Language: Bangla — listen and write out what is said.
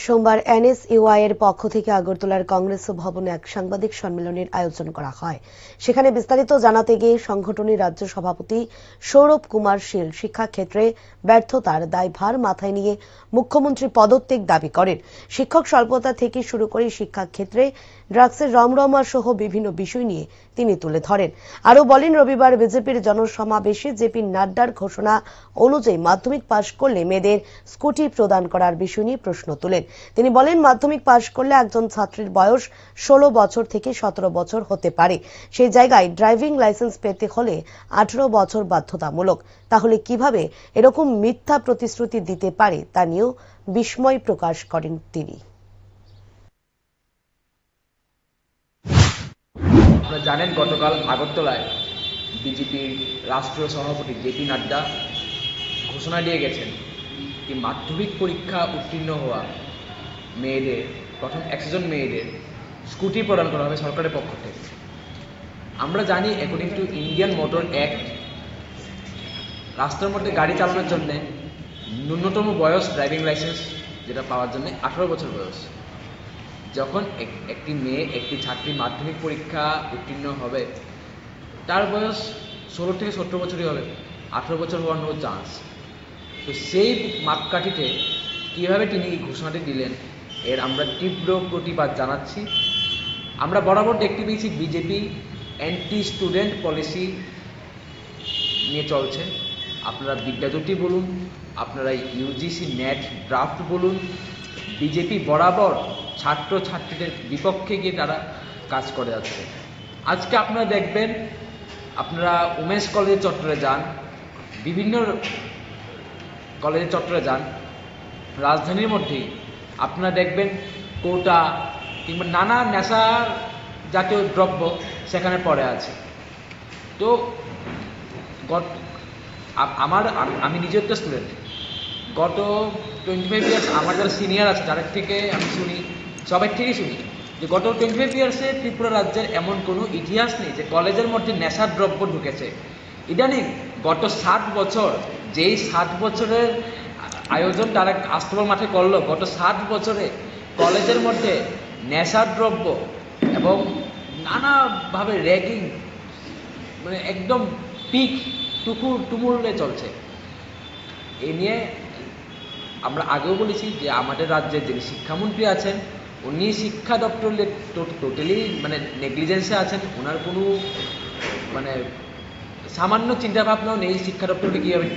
সোমবার এনএসইউআই এর পক্ষ থেকে আগরতলার কংগ্রেস ভবনে এক সাংবাদিক সম্মেলনের আয়োজন করা হয়। সেখানে বিস্তারিত জানাতে গিয়ে সংগঠনের রাজ্য সভাপতি সৌরভ কুমার শীল শিক্ষাক্ষেত্রে ব্যর্থতার দায়ভার মাথায় নিয়ে মুখ্যমন্ত্রী পদত্যাগ দাবি করেন। শিক্ষক স্বল্পতা থেকে শুরু করে শিক্ষাক্ষেত্রে ড্রাগসের রমরমা সহ বিভিন্ন বিষয় নিয়ে তিনি তুলে ধরেন। আরও বলেন, রবিবার বিজেপির জনসমাবেশে জেপি নাড্ডার ঘোষণা অনুযায়ী মাধ্যমিক পাশ করলে মেয়েদের স্কুটি প্রদান করার বিষয় নিয়ে প্রশ্ন তোলেন। তিনি বলেন, মাধ্যমিক পাশ করলে একজন ছাত্রীর বয়স 16 বছর থেকে 17 বছর হতে পারে। সেই জায়গায় ড্রাইভিং লাইসেন্স পেতে হলে 18 বছর বাধ্যতামূলক। তাহলে কিভাবে এরকম মিথ্যা প্রতিশ্রুতি দিতে পারে তা নিয়েও বিস্ময় প্রকাশ করেন তিনি। আপনারা জানেন, গতকাল আগরতলায় বিজেপির রাষ্ট্রীয় সভাপতি জেপি নাড্ডা ঘোষণা দিয়ে গেছেন যে মাধ্যমিক পরীক্ষা উত্তীর্ণ হওয়া মেয়েদের, প্রথম 100 জন মেয়েদের স্কুটি প্রদান করা হবে সরকারের পক্ষ থেকে। আমরা জানি, according to Indian motor act, রাস্তার মধ্যে গাড়ি চালানোর জন্য ন্যূনতম বয়স ড্রাইভিং লাইসেন্স যেটা পাওয়ার জন্য 18 বছর বয়স। যখন একটি মেয়ে, একটি ছাত্রী মাধ্যমিক পরীক্ষা উত্তীর্ণ হবে, তার বয়স 16 থেকে 17 বছরই হবে, 18 বছর হওয়ার নো চান্স। তো সেই মাপকাঠিতে কীভাবে তিনি এই ঘোষণাটি দিলেন, এর আমরা তীব্র প্রতিবাদ জানাচ্ছি। আমরা বরাবর দেখতে পেয়েছি বিজেপি অ্যান্টি স্টুডেন্ট পলিসি নিয়ে চলছে। আপনারা বিদ্যাজ্যোতি বলুন, আপনারা ইউজিসি নেট ড্রাফট বলুন, বিজেপি বরাবর ছাত্র ছাত্রীদের বিপক্ষে গিয়ে তারা কাজ করে যাচ্ছে। আজকে আপনারা দেখবেন, আপনারা উমেশ কলেজ চত্বরে যান, বিভিন্ন কলেজের চত্বরে যান, রাজধানীর মধ্যেই আপনারা দেখবেন কোটা কিংবা নানা নেশা জাতীয় দ্রব্য সেখানে পড়ে আছে। তো আমি নিজের তো স্টুডেন্ট, গত 25 ইয়ার্স আমার যারা সিনিয়র আছে তাদের থেকে আমি শুনি, সবার থেকেই শুনি যে গত 25 ইয়ার্সে ত্রিপুরা রাজ্যের এমন কোনো ইতিহাস নেই যে কলেজের মধ্যে নেশার দ্রব্য ঢুকেছে। ইদানিং গত 60 বছর, যেই 60 বছরের আয়োজন তারা আস্তবল মাঠে করলো, গত 60 বছরে কলেজের মধ্যে নেশার দ্রব্য এবং নানাভাবে র্যাগিং, মানে একদম পিক তুমুলে চলছে। এ নিয়ে আমরা আগেও বলেছি যে আমাদের রাজ্যের যিনি শিক্ষামন্ত্রী আছেন, উনি শিক্ষা দপ্তরে টোটালি নেগলিজেন্সে আছেন। ওনার কোনো সামান্য চিন্তাভাবনাও নেই শিক্ষা দপ্তরকে কীভাবে